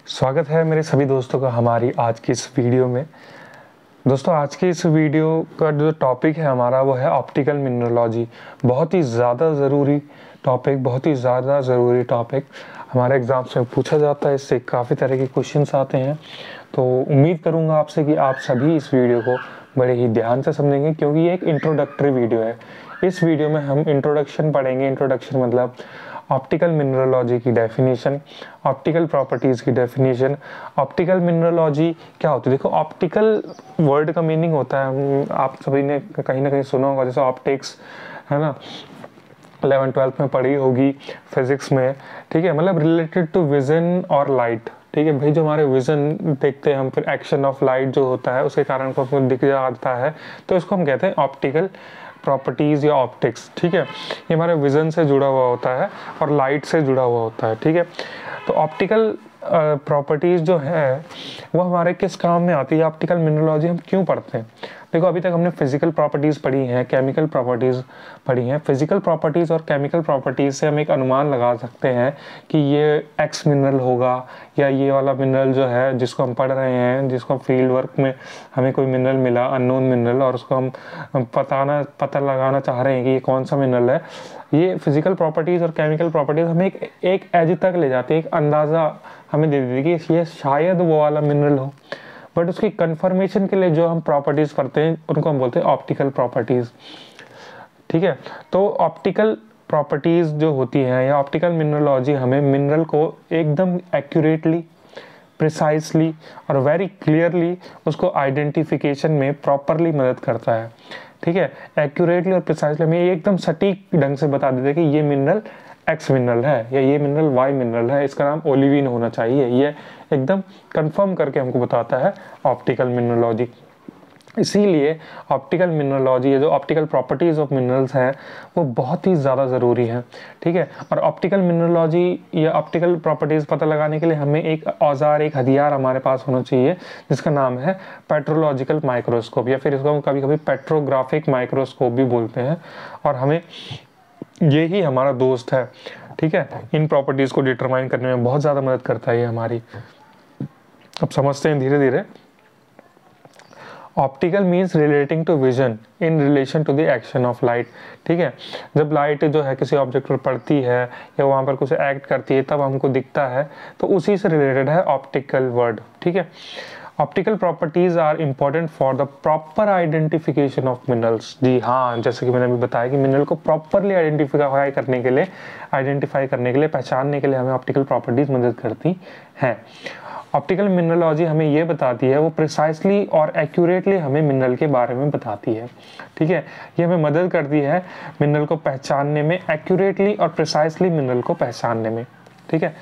स्वागत है मेरे सभी दोस्तों का हमारी आज की इस वीडियो में। दोस्तों आज की इस वीडियो का जो टॉपिक है हमारा वो है ऑप्टिकल मिनरलॉजी। बहुत ही ज़्यादा ज़रूरी टॉपिक हमारे एग्ज़ाम्स में पूछा जाता है। इससे काफ़ी तरह के क्वेश्चंस आते हैं, तो उम्मीद करूँगा आपसे कि आप सभी इस वीडियो को बड़े ही ध्यान से समझेंगे, क्योंकि ये एक इंट्रोडक्टरी वीडियो है। इस वीडियो में हम इंट्रोडक्शन पढ़ेंगे। इंट्रोडक्शन मतलब ऑप्टिकल मिनरलॉजी की डेफिनेशन, ऑप्टिकल प्रॉपर्टीज़ की डेफिनेशन। ऑप्टिकल मिनरलॉजी क्या होती है? देखो, ऑप्टिकल वर्ड का मीनिंग होता है, आप सभी ने कहीं ना कहीं सुना होगा, जैसे ऑप्टिक्स है ना, 11th-12th में पढ़ी होगी फिजिक्स में। ठीक है, मतलब रिलेटेड टू विजन और लाइट। ठीक है भाई, जो हमारे विजन देखते हैं हम, फिर एक्शन ऑफ लाइट जो होता है उसके कारण को दिख जाता है, तो इसको हम कहते हैं ऑप्टिकल प्रॉपर्टीज़ या ऑप्टिक्स। ठीक है, ये हमारे विजन से जुड़ा हुआ होता है और लाइट से जुड़ा हुआ होता है। ठीक है, तो ऑप्टिकल प्रॉपर्टीज़ जो है वो हमारे किस काम में आती है? ऑप्टिकल मिनरलॉजी हम क्यों पढ़ते हैं? देखो, अभी तक हमने फिजिकल प्रॉपर्टीज़ पढ़ी हैं, केमिकल प्रॉपर्टीज़ पढ़ी हैं। फिजिकल प्रॉपर्टीज़ और केमिकल प्रॉपर्टीज़ से हम एक अनुमान लगा सकते हैं कि ये एक्स मिनरल होगा, या ये वाला मिनरल जो है जिसको हम पढ़ रहे हैं, जिसको फील्ड वर्क में हमें कोई मिनरल मिला, अननोन मिनरल, और उसको हम पता लगाना चाह रहे हैं कि ये कौन सा मिनरल है। ये फिजिकल प्रॉपर्टीज़ और केमिकल प्रॉपर्टीज़ हमें एक एज तक ले जाते हैं, एक अंदाज़ा हमें दे देती है कि ये शायद वो वाला मिनरल हो, बट उसकी कंफर्मेशन के लिए जो हम प्रॉपर्टीज़ पढ़ते हैं उनको हम बोलते हैं ऑप्टिकल प्रॉपर्टीज़। ठीक है, तो ऑप्टिकल प्रॉपर्टीज़ जो होती हैं या ऑप्टिकल मिनरलॉजी हमें मिनरल को एकदम एक्यूरेटली, प्रिसाइसली और वेरी क्लियरली उसको आइडेंटिफिकेशन में प्रॉपरली मदद करता है। ठीक है, एक्यूरेटली और प्रिसाइसली हमें एकदम सटीक ढंग से बता देते हैं कि ये मिनरल एक्स मिनरल है या ये मिनरल वाई मिनरल है, इसका नाम ओलिवीन होना चाहिए। ये एकदम कंफर्म करके हमको बताता है ऑप्टिकल मिनरलॉजी। इसीलिए ऑप्टिकल मिनरलॉजी, ये जो ऑप्टिकल प्रॉपर्टीज़ ऑफ मिनरल्स हैं वो बहुत ही ज़्यादा ज़रूरी है। ठीक है, और ऑप्टिकल मिनरलॉजी या ऑप्टिकल प्रॉपर्टीज़ पता लगाने के लिए हमें एक औजार, एक हथियार हमारे पास होना चाहिए, जिसका नाम है पेट्रोलॉजिकल माइक्रोस्कोप, या फिर इसको हम कभी कभी पेट्रोग्राफिक माइक्रोस्कोप भी बोलते हैं। और हमें ये ही हमारा दोस्त है। ठीक है, इन प्रॉपर्टीज़ को डिटरमाइन करने में बहुत ज़्यादा मदद करता है ये हमारी। अब समझते हैं धीरे धीरे। Optical means relating to vision in relation to the action of light. ठीक है, जब लाइट जो है किसी ऑब्जेक्ट पर पड़ती है या वहाँ पर कुछ एक्ट करती है तब हमको दिखता है, तो उसी से रिलेटेड है ऑप्टिकल वर्ड। ठीक है, optical properties are important for the proper identification of minerals. जी हाँ, जैसे कि मैंने अभी बताया कि मिनरल को प्रॉपरली आइडेंटिफाई करने के लिए, पहचानने के लिए हमें ऑप्टिकल प्रॉपर्टीज मदद करती हैं। ऑप्टिकल मिनरलॉजी हमें ये बताती है, वो प्रिसाइसली और एक्यूरेटली हमें मिनरल के बारे में बताती है। ठीक है, ये हमें मदद करती है मिनरल को पहचानने में, एक्यूरेटली और प्रिसाइसली मिनरल को पहचानने में। ठीक है,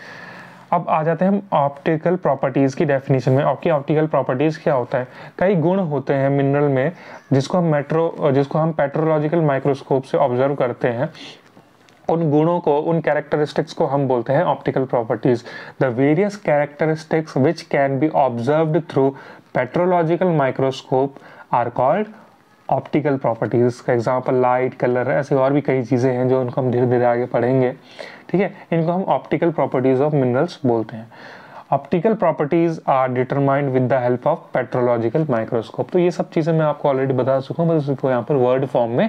अब आ जाते हैं हम ऑप्टिकल प्रॉपर्टीज़ की डेफिनेशन में। आपकी ऑप्टिकल प्रॉपर्टीज़ क्या होता है? कई गुण होते हैं मिनरल में जिसको हम पेट्रोलॉजिकल माइक्रोस्कोप से ऑब्जर्व करते हैं। उन गुणों को, उन कैरेक्टरिस्टिक्स को हम बोलते हैं optical properties. The various characteristics which can be observed through petrological microscope are called optical properties. का एग्जांपल लाइट, कलर, ऐसे और भी कई चीज़ें हैं जो उनको हम धीरे धीरे आगे पढ़ेंगे। ठीक है, इनको हम ऑप्टिकल प्रॉपर्टीज ऑफ मिनरल्स बोलते हैं। Optical properties are determined with the help of petrological microscope. तो ये सब चीज़ें मैं आपको ऑलरेडी बता चुका हूँ, बस इसको यहाँ पर वर्ड फॉर्म में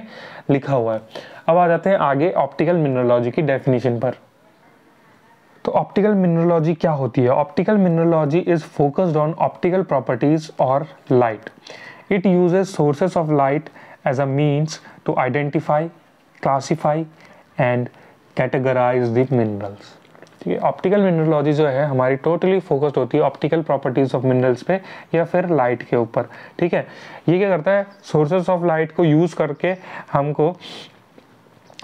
लिखा हुआ है। अब आ जाते हैं आगे ऑप्टिकल मिनरलॉजी की डेफिनेशन पर। तो ऑप्टिकल मिनरलॉजी क्या होती है? Optical mineralogy is focused on optical properties और light. It uses sources of light as a means to identify, classify and categorise the minerals. ठीक है, ऑप्टिकल मिनरलॉजी जो है हमारी टोटली फोकस्ड होती है ऑप्टिकल प्रॉपर्टीज ऑफ मिनरल्स पे या फिर लाइट के ऊपर। ठीक है, ये क्या करता है? सोर्सेस ऑफ लाइट को यूज़ करके हमको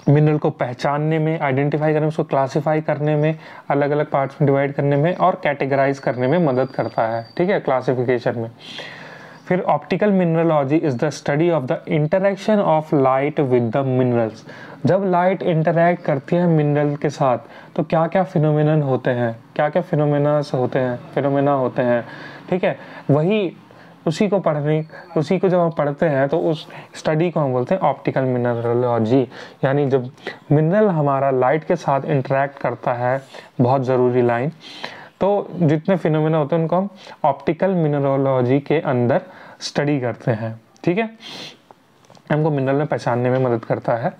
मिनरल को पहचानने में, आइडेंटिफाई करने में, उसको क्लासिफाई करने में, अलग अलग पार्ट्स में डिवाइड करने में और कैटेगराइज करने में मदद करता है। ठीक है, क्लासिफिकेशन में। फिर optical mineralogy is the study of the interaction of light with the minerals. जब लाइट इंटरैक्ट करती है मिनरल के साथ तो क्या क्या फिनोमेना होते हैं। ठीक है, उसी को जब हम पढ़ते हैं तो उस स्टडी को हम बोलते हैं ऑप्टिकल मिनरलॉजी। यानी जब मिनरल हमारा लाइट के साथ इंटरैक्ट करता है, बहुत ज़रूरी लाइन, तो जितने फिनोमेना होते हैं उनको हम ऑप्टिकल मिनरलोजी के अंदर स्टडी करते हैं। ठीक है, हमको मिनरल में पहचानने में मदद करता है,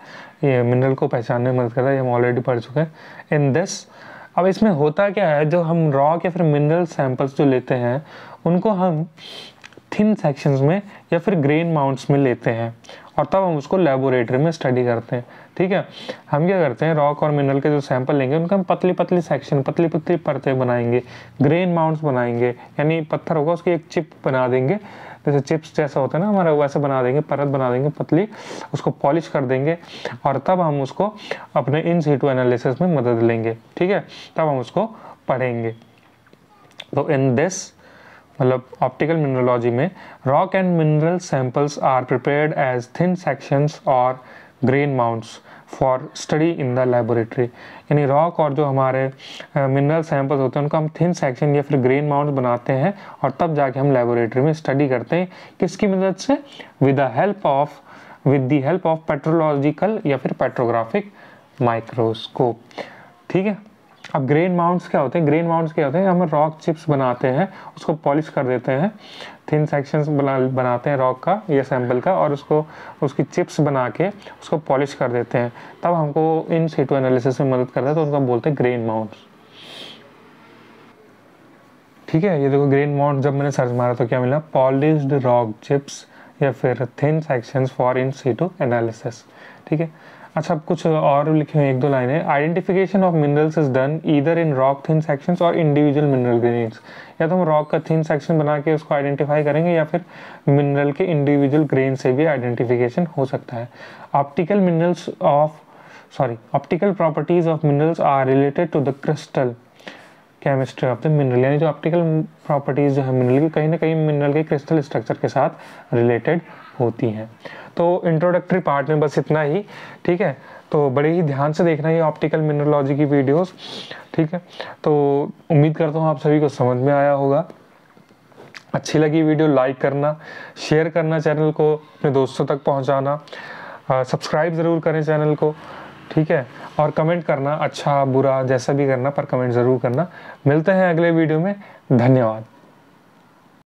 ये मिनरल को पहचानने में मदद करता है, ये हम ऑलरेडी पढ़ चुके हैं इन दिस। अब इसमें होता क्या है, जो हम रॉक या फिर मिनरल सैंपल्स जो लेते हैं उनको हम थिन सेक्शंस में या फिर ग्रेन माउंट्स में लेते हैं और तब हम उसको लेबोरेटरी में स्टडी करते हैं। ठीक है, हम क्या करते हैं, रॉक और मिनरल के जो सैंपल लेंगे उनका हम पतली पतली सेक्शन, पतली पतली परतें बनाएंगे, ग्रेन माउंट्स बनाएंगे, यानी पत्थर होगा उसकी एक चिप बना देंगे, जैसे चिप्स जैसा होता है ना हमारा, वैसे बना देंगे, परत बना देंगे पतली, उसको पॉलिश कर देंगे और तब हम उसको अपने इन सीटू एनालिसिस में मदद लेंगे। ठीक है, तब हम उसको पढ़ेंगे। तो इन दिस मतलब ऑप्टिकल मिनरोलॉजी में rock and mineral samples are prepared as thin sections और grain mounts for study in the laboratory. यानी रॉक और जो हमारे मिनरल सैंपल्स होते हैं उनको हम थिन सेक्शन या फिर ग्रेन माउंट्स बनाते हैं और तब जाके हम लेबोरेटरी में स्टडी करते हैं। किसकी मदद से? With the help of petrological या फिर पेट्रोग्राफिक माइक्रोस्कोप। ठीक है, अब ग्रेन माउंट्स क्या होते हैं? ग्रेन माउंट्स क्या होते हैं, हम रॉक चिप्स बनाते हैं, उसको पॉलिश कर देते हैं, थिन सेक्शंस बनाते हैं रॉक का या सैंपल का और उसको उसकी चिप्स बना के उसको पॉलिश कर देते हैं, तब हमको इन सीटू एनालिसिस में मदद करता है, तो उनको हम बोलते हैं ग्रेन माउंट्स। ठीक है, ये देखो ग्रेन माउंट, जब मैंने सर्च मारा तो क्या मिला, पॉलिश्ड रॉक चिप्स या फिर thin sections for in situ analysis. ठीक है, अच्छा अब कुछ और लिखे हुए एक दो लाइनें। Identification of minerals is done either in rock thin sections और इंडिविजुअल मिनरल ग्रेन्स। या तो हम रॉक का थिन सेक्शन बना के उसको आइडेंटिफाई करेंगे या फिर मिनरल के इंडिविजुअल ग्रेन से भी आइडेंटिफिकेशन हो सकता है। Optical properties of minerals are related to the crystal chemistry of the mineral. यानी जो ऑप्टिकल प्रॉपर्टीज जो है मिनरल की, कहीं ना कहीं मिनरल के क्रिस्टल स्ट्रक्चर के साथ रिलेटेड होती हैं। तो इंट्रोडक्टरी पार्ट में बस इतना ही। ठीक है, तो बड़े ही ध्यान से देखना ये ऑप्टिकल मिनरलॉजी की वीडियोस। ठीक है, तो उम्मीद करता हूँ आप सभी को समझ में आया होगा। अच्छी लगी वीडियो लाइक करना, शेयर करना, चैनल को अपने दोस्तों तक पहुँचाना, सब्सक्राइब ज़रूर करें चैनल को। ठीक है, और कमेंट करना, अच्छा बुरा जैसा भी करना, पर कमेंट ज़रूर करना। मिलते हैं अगले वीडियो में, धन्यवाद।